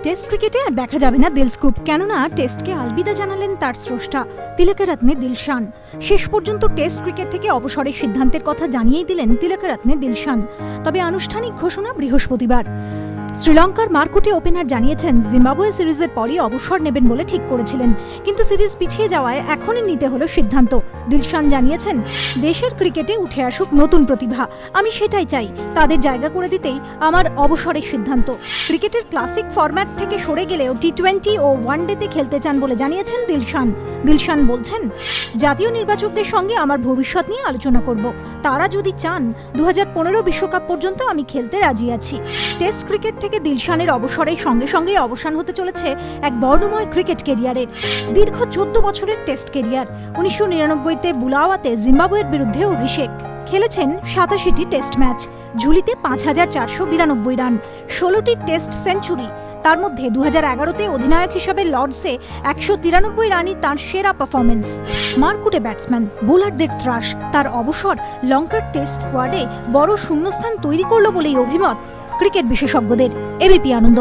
Test ক্রিকেটে আর দেখা যাবে না দিলস্কুপ, কেননা টেস্টকে আলবিদা জানালেন তার স্রষ্টা তিলকরত্নে দিলশান। শেষ পর্যন্ত টেস্ট ক্রিকেট থেকে অবসরের সিদ্ধান্তের কথা জানিয়েই দিলেন তিলকরত্নে দিলশান। তবে আনুষ্ঠানিক ঘোষণা বৃহস্পতিবার। শ্রীলঙ্কার মারকুটে ওপেনার জানিয়েছেন জিম্বাবুয়ে সিরিজের পরই অবসর নেবেন বলে ঠিক করেছিলেন, কিন্তু সিরিজ পিছিয়ে যাওয়ায় এখনই নিতে হলো সিদ্ধান্ত। দিলশান জানিয়েছেন, দেশের ক্রিকেটে উঠে আসুক নতুন প্রতিভা, আমি সেটাই চাই, তাদের জায়গা করে দিতেই আমার অবসরের সিদ্ধান্ত। ক্রিকেটের ক্লাসিক ফরম্যাট থেকে সরে গেলেও টি-20 ও ওয়ানডেতে খেলতে চান বলে জানিয়েছেন দিলশান। দিলশান বলছেন, জাতীয় নির্বাচকদের সঙ্গে আমার ভবিষ্যৎ নিয়ে আলোচনা করব, তারা যদি চান 2015 বিশ্বকাপ পর্যন্ত আমি খেলতে রাজি আছি। টেস্ট ক্রিকেট থেকে দিলশানের অবসরের সঙ্গে সঙ্গে অবসান হতে চলেছে এক বর্ণময় ক্রিকেট ক্যারিয়ারের। দীর্ঘ 14 বছরের টেস্ট ক্যারিয়ার। 1999-তে বুলাওয়াতে জিম্বাবুয়ের বিরুদ্ধে অভিষেক। খেলেছেন 87টি টেস্ট ম্যাচ, ঝুলিতে 5492 রান, 16টি টেস্ট সেঞ্চুরি। তার মধ্যে 2011-তে অধিনায়ক হিসাবে লর্ডসে 193 রানই তাঁর সেরা পারফরমেন্স। মারকুটে ব্যাটসম্যান, বোলারদের ত্রাস। তার অবসর লঙ্কার টেস্ট স্কোয়াডে বড় শূন্যস্থান তৈরি করল বলেই অভিমত ক্রিকেট বিশেষজ্ঞদের। এবিপি আনন্দ।